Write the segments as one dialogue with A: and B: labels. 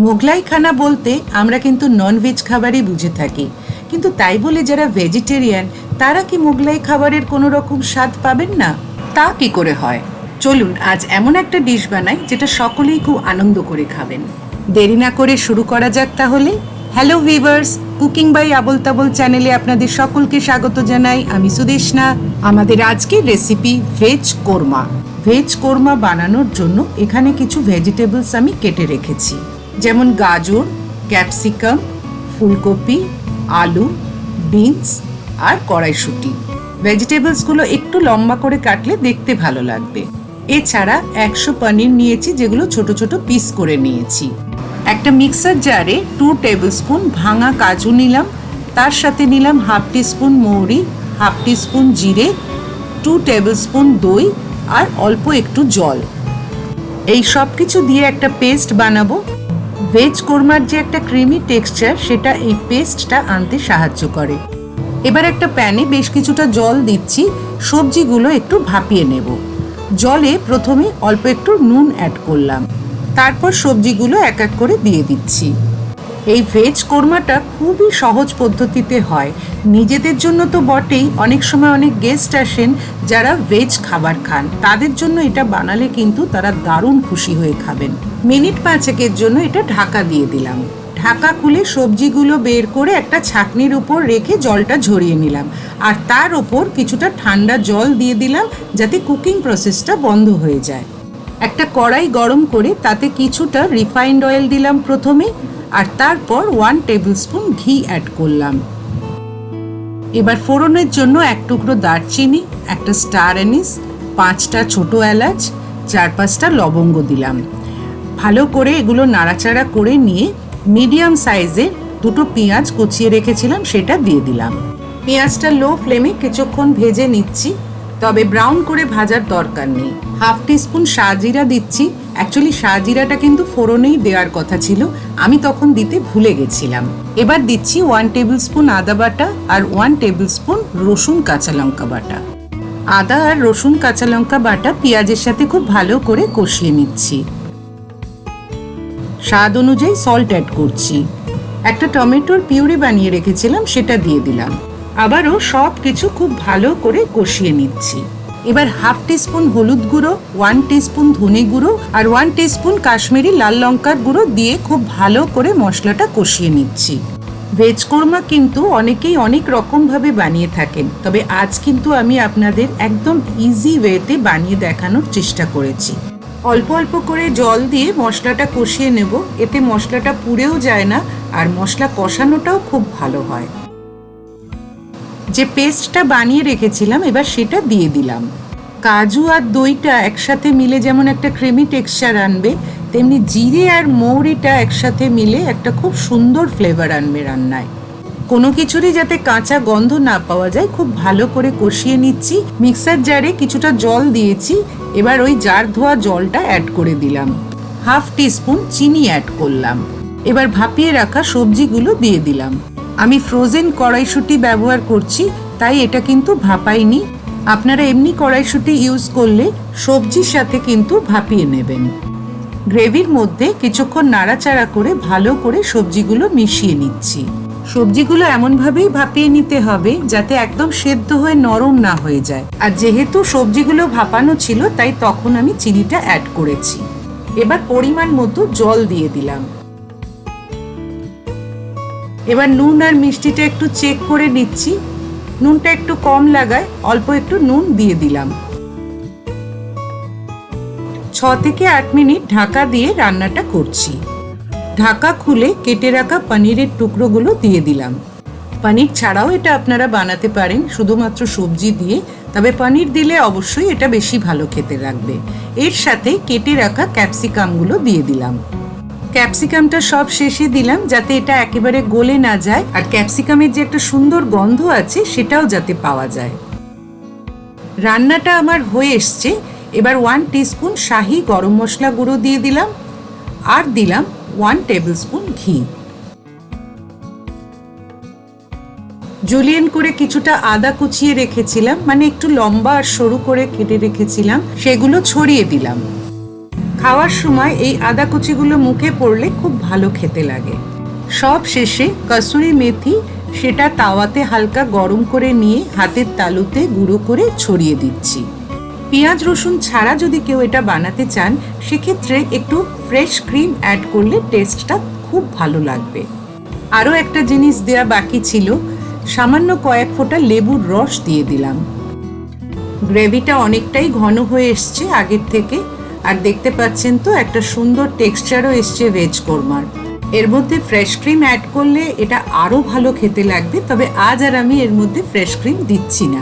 A: মোগলাই খানা বলতে আমরা কিন্তু ননভেজ খাবারই বুঝে থাকি, কিন্তু তাই বলে যারা ভেজিটেরিয়ান তারা কি মোগলাই খাবারের কোনো রকম স্বাদ পাবেন না? তা কি করে হয়? চলুন আজ এমন একটা ডিশ বানাই যেটা সকলেই খুব আনন্দ করে খাবেন। দেরি না করে শুরু করা যাক তাহলে। হ্যালো ভিউয়ার্স, কুকিং বাই আবল তাবল চ্যানেলে আপনাদের সকলকে স্বাগত জানাই। আমি সুদেশনা। আমাদের আজকের recipe veg korma. Veg korma বানানোর জন্য এখানে কিছু ভেজিটেবলস আমি কেটে রেখেছি, যেমন গাজর, ক্যাপসিকাম, ফুলকপি, আলু, বিনস আর কড়াইশুঁটি। ভেজিটেবলসগুলো একটু লম্বা করে কাটলে দেখতে ভালো লাগবে। এছাড়া 100 পনির নিয়েছি, যেগুলো ছোট ছোট পিস করে নিয়েছি। একটা মিক্সার জারে 2 টেবিলস্পুন ভাঙা কাজু নিলাম, তার সাথে নিলাম হাফ টিস্পুন মৌরি, হাফ টিস্পুন জিরে, 2 টেবিলস্পুন দই আর অল্প একটু জল। এই সব কিছু দিয়ে একটা পেস্ট বানাবো। ভেজ কোরমার যে একটা ক্রিমি টেক্সচার, সেটা এই পেস্টটা আনতে সাহায্য করে। এবার একটা প্যানে বেশ কিছুটা জল দিচ্ছি, সবজিগুলো একটু ভাপিয়ে নেব। জলে প্রথমে অল্প একটু নুন অ্যাড করলাম, তারপর সবজিগুলো এক এক করে দিয়ে দিচ্ছি। এই ভেজ কোরমাটা খুবই সহজ পদ্ধতিতে হয়। নিজেদের জন্য তো বটেই, অনেক সময় অনেক গেস্ট আসেন যারা ভেজ খাবার খান, তাদের জন্য এটা বানালে কিন্তু তারা দারুণ খুশি হয়ে খাবেন। মিনিট 5 জন্য এটা ঢাকা দিয়ে দিলাম। ঢাকা খুলে সবজিগুলো বের করে একটা ছাঁকনির উপর রেখে জলটা ঝরিয়ে নিলাম, আর তার ওপর কিছুটা ঠান্ডা জল দিয়ে দিলাম যাতে কুকিং প্রসেসটা বন্ধ হয়ে যায়। একটা কড়াই গরম করে তাতে কিছুটা রিফাইন্ড অয়েল দিলাম প্রথমে, আর তারপর 1 টেবিলস্পুন ঘি অ্যাড করলাম। এবার ফোড়নের জন্য 1 টুকরো দারচিনি, একটা স্টার অ্যানিস, 5টা ছোট এলাচ, 4-5টা লবঙ্গ দিলাম। ভালো করে এগুলো নাড়াচাড়া করে নিয়ে মিডিয়াম সাইজের 2টো পেঁয়াজ কুচিয়ে রেখেছিলাম সেটা দিয়ে দিলাম। পেঁয়াজটা লো ফ্লেমে কিছুক্ষণ ভেজে নিচ্ছি, তবে ব্রাউন করে ভাজার দরকার নেই। হাফ টিস্পুন শাহ জিরা দিচ্ছি। অ্যাকচুয়ালি শাহ জিরাটা কিন্তু ফোড়নেই দেওয়ার কথা ছিল, আমি তখন দিতে ভুলে গেছিলাম। এবার দিচ্ছি 1 টেবিলস্পুন আদা বাটা আর 1 টেবিলস্পুন রসুন কাঁচা লঙ্কা বাটা। আদা আর রসুন কাঁচা লঙ্কা বাটা পেঁয়াজের সাথে খুব ভালো করে কষিয়ে নিচ্ছি। স্বাদ অনুযায়ী সল্ট অ্যাড করছি। একটা টমেটোর পিউরি বানিয়ে রেখেছিলাম, সেটা দিয়ে দিলাম। আবারও সব কিছু খুব ভালো করে কষিয়ে নিচ্ছি। এবার হাফ টিস্পুন হলুদ গুঁড়ো, 1 টিস্পুন ধনে গুঁড়ো আর 1 টিস্পুন কাশ্মীরি লাল লঙ্কার গুঁড়ো দিয়ে খুব ভালো করে মশলাটা কষিয়ে নিচ্ছি। ভেজ কোরমা কিন্তু অনেকেই অনেক রকমভাবে বানিয়ে থাকেন, তবে আজ কিন্তু আমি আপনাদের একদম ইজি ওয়েতে বানিয়ে দেখানোর চেষ্টা করেছি। অল্প অল্প করে জল দিয়ে মশলাটা কষিয়ে নেব, এতে মশলাটা পুড়েও যায় না আর মশলা কষানোটাও খুব ভালো হয়। যে পেস্টটা বানিয়ে রেখেছিলাম এবার সেটা দিয়ে দিলাম। কাজু আর দইটা একসাথে মিলে যেমন একটা ক্রিমি টেক্সচার আনবে, তেমনি জিরে আর মৌরিটা একসাথে মিলে একটা খুব সুন্দর ফ্লেভার আনবে রান্নায়। কোনো কিছুরই যাতে কাঁচা গন্ধ না পাওয়া যায়, খুব ভালো করে কষিয়ে নিচ্ছি। মিক্সার জারে কিছুটা জল দিয়েছি, এবার ওই জার ধোয়া জলটা অ্যাড করে দিলাম। হাফ টিস্পুন চিনি অ্যাড করলাম। এবার ভাপিয়ে রাখা সবজিগুলো দিয়ে দিলাম। আমি ফ্রোজেন কড়াইশুঁটি ব্যবহার করছি, তাই এটা কিন্তু ভাপাইনি। আপনারা এমনি কড়াইশুঁটি ইউজ করলে সবজির সাথে কিন্তু ভাপিয়ে নেবেন। গ্রেভির মধ্যে কিছুক্ষণ নাড়াচাড়া করে ভালো করে সবজিগুলো মিশিয়ে নিচ্ছি। সবজিগুলো এমনভাবেই ভাপিয়ে নিতে হবে যাতে একদম সেদ্ধ হয়ে নরম না হয়ে যায়। আর যেহেতু সবজিগুলো ভাপানো ছিল, তাই তখন আমি চিনিটা অ্যাড করেছি। এবার পরিমাণ মতো জল দিয়ে দিলাম। এবার নুন আর মিষ্টিটা একটু চেক করে নিচ্ছি। নুনটা একটু কম লাগায় অল্প একটু নুন দিয়ে দিলাম। 6 থেকে 8 মিনিট ঢাকা দিয়ে রান্নাটা করছি। ঢাকা খুলে কেটে রাখা পনিরের টুকরোগুলো দিয়ে দিলাম। পনির ছাড়াও এটা আপনারা বানাতে পারেন শুধুমাত্র সবজি দিয়ে, তবে পনির দিলে অবশ্যই এটা বেশি ভালো খেতে লাগবে। এর সাথে কেটে রাখা ক্যাপসিকামগুলো দিয়ে দিলাম। ক্যাপসিকামটা সব শেষে দিলাম যাতে এটা একেবারে গলে না যায়, আর ক্যাপসিকামের যে একটা সুন্দর গন্ধ আছে সেটাও যাতে পাওয়া যায়। রান্নাটা আমার হয়ে এসছে। এবার 1 টিস্পুন শাহি গরম মশলা গুঁড়ো দিয়ে দিলাম, আর দিলাম 1 টেবিলস্পুন ঘি। জুলিয়েন করে কিছুটা আদা কুচিয়ে রেখেছিলাম, মানে একটু লম্বা আর সরু করে কেটে রেখেছিলাম, সেগুলো ছড়িয়ে দিলাম। খাওয়ার সময় এই আদা কুচিগুলো মুখে পড়লে খুব ভালো খেতে লাগে। সব শেষে কাসুরি মেথি, সেটা তাওয়াতে হালকা গরম করে নিয়ে হাতের তালুতে গুঁড়ো করে ছড়িয়ে দিচ্ছি। পেঁয়াজ রসুন ছাড়া যদি কেউ এটা বানাতে চান, সেক্ষেত্রে একটু ফ্রেশ ক্রিম অ্যাড করলে টেস্টটা খুব ভালো লাগবে। আরও একটা জিনিস দেওয়া বাকি ছিল, সামান্য কয়েক ফোঁটা লেবুর রস দিয়ে দিলাম। গ্রেভিটা অনেকটাই ঘন হয়ে এসছে আগের থেকে, আর দেখতে পাচ্ছেন তো একটা সুন্দর টেক্সচারও এসছে ভেজ কোরমার। এর মধ্যে ফ্রেশ ক্রিম অ্যাড করলে এটা আরও ভালো খেতে লাগবে, তবে আজ আর আমি এর মধ্যে ফ্রেশ ক্রিম দিচ্ছি না।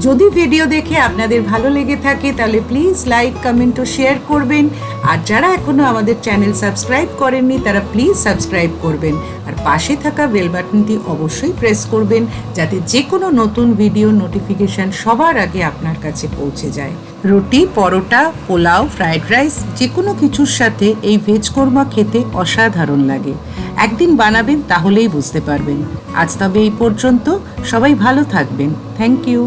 A: যদি ভিডিও দেখে আপনাদের ভালো লেগে থাকে তাহলে প্লিজ লাইক, কমেন্ট ও শেয়ার করবেন। আর যারা এখনও আমাদের চ্যানেল সাবস্ক্রাইব করেননি তারা প্লিজ সাবস্ক্রাইব করবেন, আর পাশে থাকা বেল বাটনটি অবশ্যই প্রেস করবেন, যাতে যে কোনো নতুন ভিডিও নোটিফিকেশান সবার আগে আপনার কাছে পৌঁছে যায়। রুটি, পরোটা, পোলাও, ফ্রায়েড রাইস যে কোনো কিছুর সাথে এই ভেজ কোরমা খেতে অসাধারণ লাগে। একদিন বানাবেন, তাহলেই বুঝতে পারবেন। আজ তবে এই পর্যন্ত, সবাই ভালো থাকবেন। Thank you.